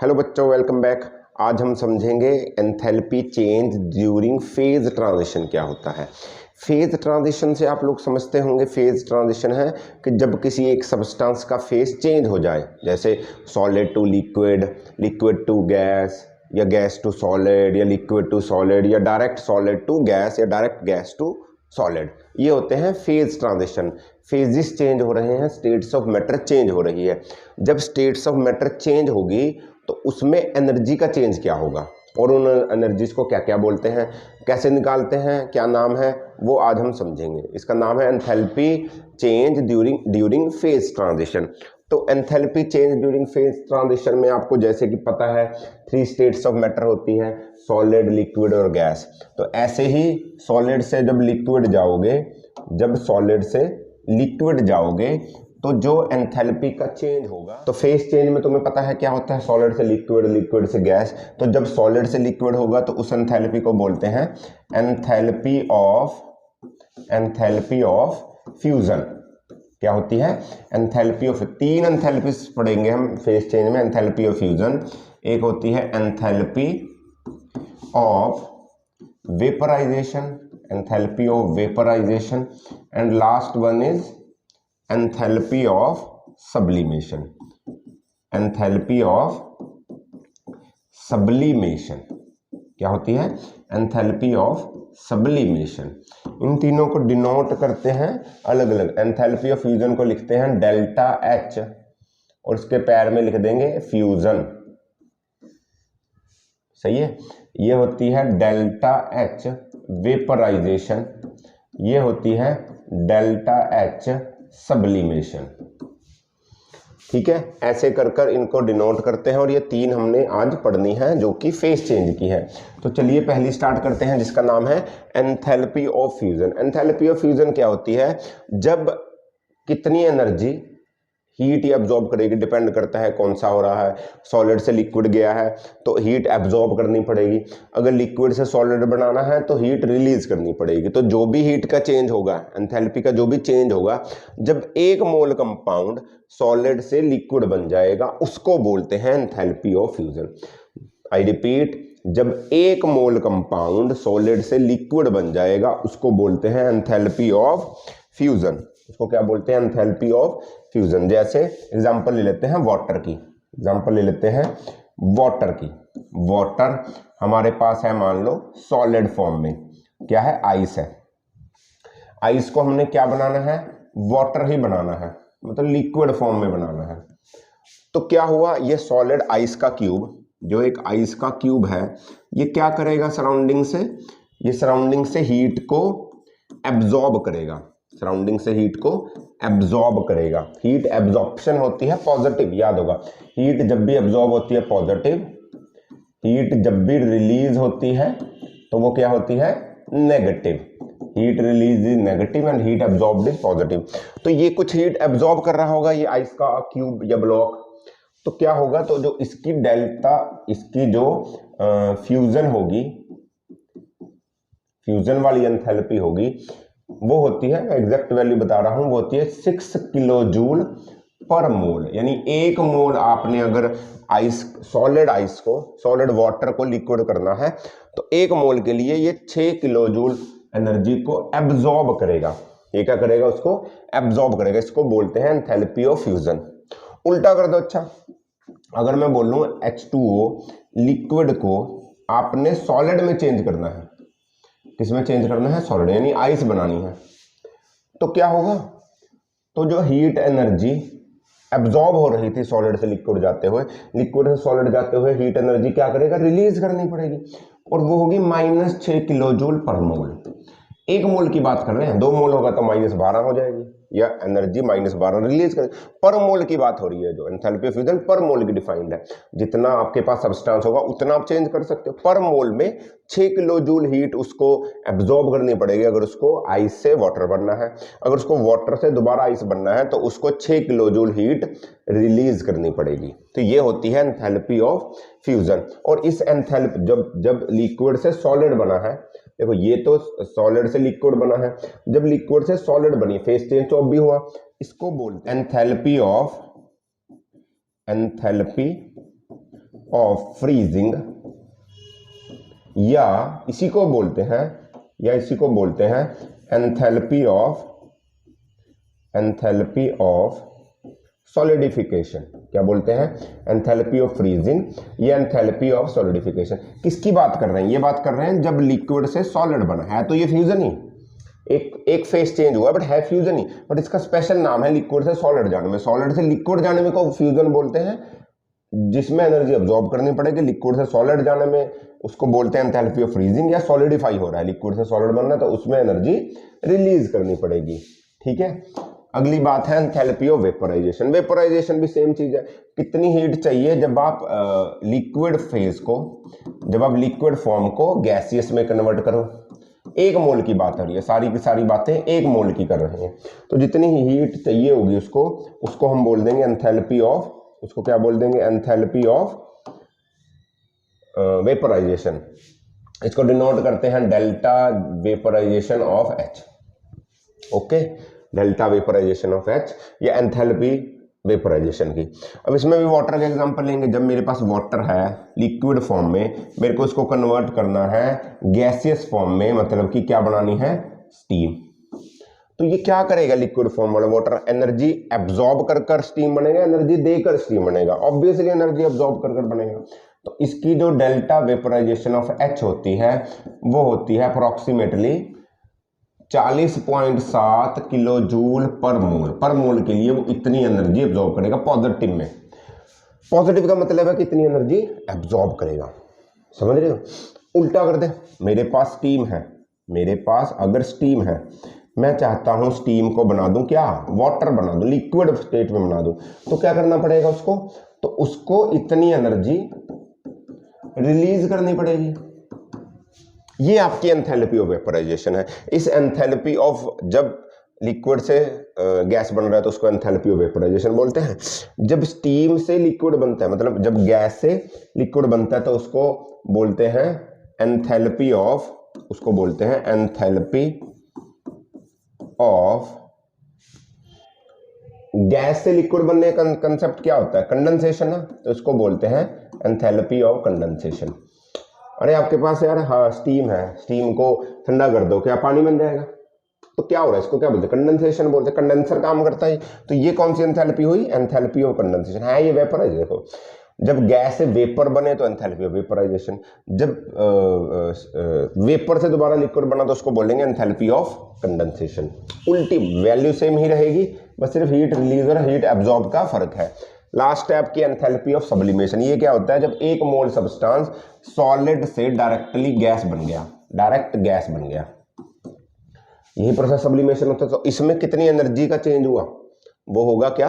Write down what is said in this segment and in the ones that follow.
Hello बच्चों, welcome back. आज हम समझेंगे enthalpy change during phase transition क्या होता है। फेज ट्रांजिशन से आप लोग समझते होंगे, फेज ट्रांजिशन है कि जब किसी एक सब्सटेंस का फेज चेंज हो जाए, जैसे solid to liquid, liquid to gas, या गैस टू सॉलिड, या लिक्विड टू सॉलिड, या डायरेक्ट सॉलिड टू गैस, या डायरेक्ट गैस टू सॉलिड। ये होते हैं फेज ट्रांजिशन। फेजिस चेंज हो रहे हैं, स्टेट्स ऑफ मैटर चेंज हो रही है। जब स्टेट्स ऑफ मैटर चेंज होगी तो उसमें एनर्जी का चेंज क्या होगा और उन एनर्जीज को क्या क्या बोलते हैं, कैसे निकालते हैं, क्या नाम है, वो आज हम समझेंगे। इसका नाम है enthalpy change during phase transition. तो enthalpy change during phase transition में आपको जैसे कि पता है 3 स्टेट्स ऑफ मैटर होती हैं, सॉलिड, लिक्विड और गैस। तो ऐसे ही सॉलिड से जब लिक्विड जाओगे, जब सॉलिड से लिक्विड जाओगे तो जो एंथैल्पी का चेंज होगा, तो फेज चेंज में तुम्हें पता है क्या होता है, सॉलिड से लिक्विड, लिक्विड से गैस। तो जब सॉलिड से लिक्विड होगा तो उस एंथैल्पी को बोलते हैं एंथैल्पी ऑफ फ्यूजन। क्या होती है? Enthalpy of. 3 एंथैल्पीज पढ़ेंगे हम फेज चेंज में, एंथैल्पी ऑफ फ्यूजन। एक होती है enthalpy of vaporisation, enthalpy of vaporisation, and last one is enthalpy of sublimation. Enthalpy of sublimation क्या होती है? Enthalpy of sublimation. इन तीनों को डिनोट करते हैं अलग अलग। एंथैल्पी ऑफ फ्यूजन को लिखते हैं डेल्टा एच और उसके पैर में लिख देंगे फ्यूजन। सही है। ये होती है डेल्टा एच वेपराइजेशन, ये होती है डेल्टा एच सब्लिमेशन। ठीक है, ऐसे कर कर इनको डिनोट करते हैं और ये 3 हमने आज पढ़नी है जो कि फेज चेंज की है। तो चलिए पहली स्टार्ट करते हैं जिसका नाम है enthalpy of fusion. Enthalpy of fusion क्या होती है? जब कितनी एनर्जी हीट ही एब्जॉर्ब करेगी, डिपेंड करता है कौन सा हो रहा है। सॉलिड से लिक्विड गया है तो हीट एब्जॉर्ब करनी पड़ेगी, अगर लिक्विड से सॉलिड बनाना है तो हीट रिलीज करनी पड़ेगी। तो जो भी हीट का चेंज होगा, एंथैल्पी का जो भी चेंज होगा, जब 1 मोल कंपाउंड सॉलिड से लिक्विड बन जाएगा उसको बोलते हैं enthalpy of fusion. I repeat, जब 1 मोल कंपाउंड सॉलिड से लिक्विड बन जाएगा उसको बोलते हैं एंथैल्पी ऑफ फ्यूजन। उसको क्या बोलते हैं? Enthalpy of fusion. जैसे एग्जांपल ले लेते हैं वाटर की, एग्जांपल ले लेते हैं वाटर की। वाटर हमारे पास है, मान लो सॉलिड फॉर्म में, क्या है? आइस है। आइस को हमने क्या बनाना है? वाटर ही बनाना है, मतलब लिक्विड फॉर्म में बनाना है। तो क्या हुआ, ये सॉलिड आइस का क्यूब, जो एक आइस का क्यूब है, ये क्या करेगा सराउंडिंग से? ये सराउंडिंग से हीट को एब्जॉर्ब करेगा, सराउंडिंग से हीट को एब्जॉर्ब करेगा। हीट एब्जॉर्प्शन होती है पॉजिटिव, याद होगा। हीट जब भी एब्जॉर्ब होती है पॉजिटिव, हीट जब भी रिलीज होती है तो वो क्या होती है? Negative. Heat release is negative and heat absorbed is positive. तो ये कुछ हीट एब्जॉर्ब कर रहा होगा, ये आइस का क्यूब या ब्लॉक। तो क्या होगा, तो जो इसकी डेल्टा, इसकी जो फ्यूजन होगी, फ्यूजन वाली एंथैल्पी होगी, वो होती है, एग्जैक्ट वैल्यू बता रहा हूं, वो होती है 6 किलो जूल पर मोल। यानी 1 मोल आपने अगर आइस, सॉलिड आइस को, सॉलिड वाटर को लिक्विड करना है तो 1 मोल के लिए ये 6 किलो जूल एनर्जी को एब्जॉर्ब करेगा। ये क्या करेगा? उसको एब्जॉर्ब करेगा। इसको बोलते हैं एंथैल्पी ऑफ फ्यूजन। उल्टा कर दो। अच्छा, अगर मैं बोलूं H2O लिक्विड को आपने सॉलिड में चेंज करना है, किसमें चेंज करना है? सॉलिड, यानी आइस बनानी है, तो क्या होगा? तो जो हीट एनर्जी एब्जॉर्ब हो रही थी सॉलिड से लिक्विड जाते हुए, लिक्विड से सॉलिड जाते हुए, हीट एनर्जी क्या करेगा? रिलीज करनी पड़ेगी, और वो होगी -6 किलो जूल पर मोल। 1 मोल की बात कर रहे हैं, 2 मोल होगा तो -12 हो जाएगी, या एनर्जी -12 रिलीज कर। पर मोल की बात हो रही है, जो एंथैल्पी ऑफ फ्यूजन पर मोल की डिफाइंड है। जितना आपके पास सब्सटेंस होगा उतना आप चेंज कर सकते हो। पर मोल में 6 किलो जूल हीट उसको एब्जॉर्ब करनी पड़ेगी अगर उसको आइस से वाटर बनना है। अगर उसको वाटर से दोबारा आइस बनना है तो उसको 6 किलो जूल हीट रिलीज करनी पड़ेगी। तो ये होती है एंथैल्पी ऑफ फ्यूजन। और इस एंथैल्पी, जब लिक्विड से सॉलिड बना है, देखो ये तो सॉलिड से लिक्विड बना है, जब लिक्विड से सॉलिड बनी, फेज चेंज तो अब भी हुआ, इसको बोलते हैं एंथैल्पी ऑफ फ्रीजिंग, या इसी को बोलते हैं एंथैल्पी ऑफ सॉलिडिफिकेशन। क्या बोलते हैं? एंथैल्पी ऑफ फ्रीजिंग या एंथैल्पी ऑफ सॉलिडिफिकेशन। किसकी बात कर रहे हैं? ये बात कर रहे हैं जब लिक्विड से सॉलिड बना है, तो ये फ्यूजन ही, एक फेस चेंज हुआ बट है फ्यूजन ही, बट इसका स्पेशल नाम है लिक्विड से सॉलिड जाने में। सॉलिड से लिक्विड जाने में को फ्यूजन बोलते हैं, जिसमें एनर्जी अब्जॉर्ब करनी पड़ेगी। लिक्विड से सॉलिड जाने में उसको बोलते हैं एंथैल्पी ऑफ फ्रीजिंग, या सॉलिडिफाई हो रहा है, लिक्विड से सॉलिड बनना है तो उसमें एनर्जी रिलीज करनी पड़ेगी। ठीक है, अगली बात है एंथैल्पी ऑफ वेपोराइजेशन। वेपोराइजेशन भी सेम चीज है। कितनी हीट चाहिए जब आप लिक्विड फेज को, जब आप लिक्विड फॉर्म को गैसियस में कन्वर्ट करो। 1 मोल की बात हो रही है, सारी की सारी बातें 1 मोल की कर रहे हैं, तो जितनी हीट चाहिए होगी उसको हम बोल देंगे एंथैल्पी ऑफ, उसको क्या बोल देंगे? Enthalpy of vaporisation. इसको डिनोट करते हैं delta vaporisation of H. Okay, delta vaporisation of H या एंथैल्पी वेपोराइजेशन की। अब इसमें भी वाटर का एग्जांपल लेंगे। जब मेरे पास वाटर है लिक्विड फॉर्म में, मेरे को इसको कन्वर्ट करना है गैसियस फॉर्म में, मतलब कि क्या बनानी है? स्टीम। तो ये क्या करेगा लिक्विड फॉर्म वाला वाटर? एनर्जी एब्जॉर्ब कर स्टीम बनेगा, एनर्जी देकर स्टीम बनेगा। ऑब्वियसली एनर्जी एब्जॉर्ब कर बनेगा। तो इसकी जो डेल्टा वेपोराइजेशन ऑफ एच होती है वो होती है अप्रोक्सीमेटली 40.7 किलो जूल पर मोल। पर मोल के लिए वो इतनी एनर्जी एब्जॉर्ब करेगा पॉजिटिव में। पॉजिटिव का मतलब है कि इतनी एनर्जी एब्जॉर्ब करेगा। समझ रहे हो? उल्टा कर दे, मेरे पास स्टीम है, मेरे पास अगर स्टीम है, मैं चाहता हूं स्टीम को बना दूं क्या? वाटर बना दूं, लिक्विड स्टेट में बना दूं, तो क्या करना पड़ेगा उसको? तो उसको इतनी एनर्जी रिलीज करनी पड़ेगी। ये आपकी एंथैल्पी ऑफ वेपोराइजेशन है। इस एंथैल्पी ऑफ, जब लिक्विड से गैस बन रहा है तो उसको एंथैल्पी ऑफ वेपोराइजेशन बोलते हैं। जब स्टीम से लिक्विड बनता है, मतलब जब गैस से लिक्विड बनता है, तो उसको बोलते हैं एंथैल्पी ऑफ, उसको बोलते हैं एंथैल्पी ऑफ, गैस से लिक्विड बनने का कंसेप्ट क्या होता है? कंडेंसेशन है, तो इसको बोलते हैं एंथैल्पी ऑफ कंडेंसेशन। अरे आपके पास यार हाँ स्टीम है, स्टीम को ठंडा कर दो, क्या पानी बन जाएगा? तो क्या हो रहा है? इसको क्या बोलते हैं? कंडेंसेशन बोलते हैं। कंडेंसर काम करता है। तो ये कौन सी एंथैल्पी हुई? एंथैल्पी ऑफ कंडेंसेशन है। ये वेपर है। देखो, जब गैस से वेपर बने तो एंथैल्पी ऑफ वेपराइजेशन, जब वेपर से दोबारा लिक्विड बना तो उसको बोलेंगे एंथैल्पी ऑफ कंडेंसेशन। उल्टी वैल्यू सेम ही रहेगी, बस सिर्फ हीट रिलीज और हीट एब्जॉर्ब का फर्क है। लास्ट स्टेप की एंथैल्पी ऑफ सब्लिमेशन। ये क्या होता है? जब 1 मोल सब्सटेंस सॉलिड से डायरेक्टली गैस बन गया, डायरेक्ट गैस बन गया, यही प्रोसेस सब्लिमेशन होता है। तो इसमें कितनी एनर्जी का चेंज हुआ? वो होगा क्या?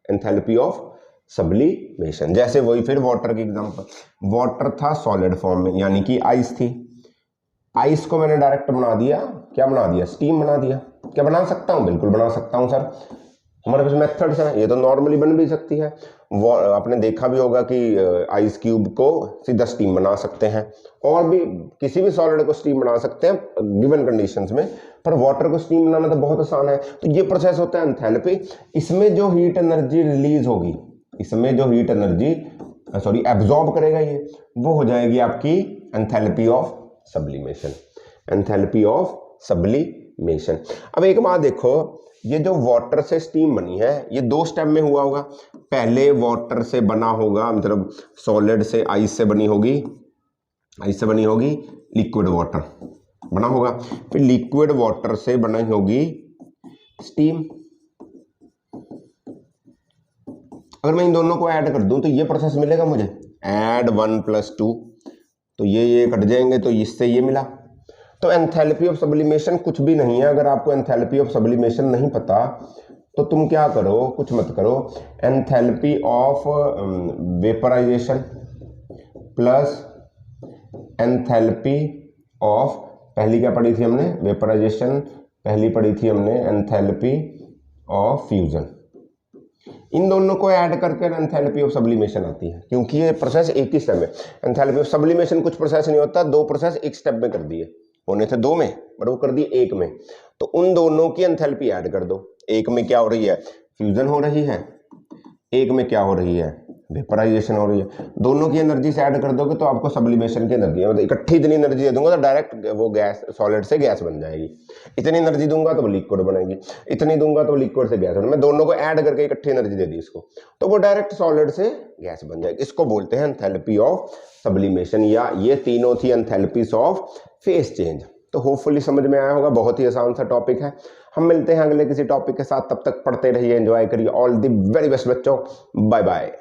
Enthalpy of sublimation. जैसे वही फिर वाटर की एग्जांपल, वाटर था सॉलिड फॉर्म में, यानी कि आइस थी, आइस को मैंने डायरेक्ट बना दिया, क्या बना दिया? स्टीम बना दिया। क्या बना सकता हूं? बिल्कुल बना सकता हूं सर, हमारे पास मेथड्स हैं। ये तो नॉर्मली बन भी सकती है। वो आपने देखा भी होगा कि आइस क्यूब को सीधा स्टीम बना सकते हैं, और भी किसी भी सॉलिड को स्टीम बना सकते हैं गिवन कंडीशंस में, पर वाटर को स्टीम बनाना तो बहुत आसान है। तो ये प्रोसेस होता है एंथैल्पी। इसमें जो हीट एनर्जी रिलीज होगी, इसमें जो हीट एनर्जी एब्जॉर्ब करेगा, ये वो हो जाएगी आपकी enthalpy of sublimation. Enthalpy of sublimation. अब एक बात देखो, ये जो वाटर से स्टीम बनी है ये 2 स्टेप में हुआ होगा। पहले वाटर से बना होगा, मतलब सॉलिड से आइस से बनी होगी, आइस से बनी होगी लिक्विड वाटर बना होगा, फिर लिक्विड वाटर से बनी होगी स्टीम। अगर मैं इन दोनों को ऐड कर दूं तो ये प्रोसेस मिलेगा मुझे, ऐड 1 + 2, तो ये कट जाएंगे, तो इससे ये मिला। तो एंथैल्पी ऑफ सब्लिमेशन कुछ भी नहीं है। अगर आपको एंथैल्पी ऑफ सब्लिमेशन नहीं पता तो तुम क्या करो, कुछ मत करो, enthalpy of vaporisation plus enthalpy of, पहली क्या पढ़ी थी हमने? वेपराइजेशन। पहली पढ़ी थी हमने एंथैल्पी ऑफ फ्यूजन। इन दोनों को ऐड करके एंथैल्पी ऑफ सब्लिमेशन आती है, क्योंकि ये प्रोसेस एक ही स्टेप में। एंथैल्पी ऑफ सब्लिमेशन कुछ प्रोसेस नहीं होता, 2 प्रोसेस एक स्टेप में कर दिए, होने थे 2 में बट वो कर दिए 1 में। तो उन दोनों की एंथैल्पी ऐड कर दो। एक में क्या हो रही है? फ्यूजन हो रही है, एक में क्या हो रही है? वेपराइजेशन हो रही है। दोनों की एनर्जी से ऐड कर दोगे तो आपको सब्लिमेशन की एनर्जी है, मतलब इकट्ठी इतनी एनर्जी दे दूंगा तो डायरेक्ट वो गैस सॉलिड से गैस बन जाएगी, इतनी एनर्जी दूंगा तो वो लिक्विड बनेगी, इतनी दूंगा तो लिक्विड से गैस बनेगी। मैं दोनों को ऐड करके इकट्ठी एनर्जी दे दी इसको, तो वो डायरेक्ट सॉलिड से गैस बन जाएगी। इसको बोलते हैं एंथैल्पी ऑफ सब्लिमेशन, या ये तीनों थी एंथैल्पीज ऑफ फेज चेंज। तो होपफुली समझ में आया होगा, बहुत ही आसान सा टॉपिक है। हम मिलते हैं अगले किसी टॉपिक के साथ, तब तक पढ़ते रहिए, एंजॉय करिए। ऑल द वेरी बेस्ट बच्चों, बाय बाय।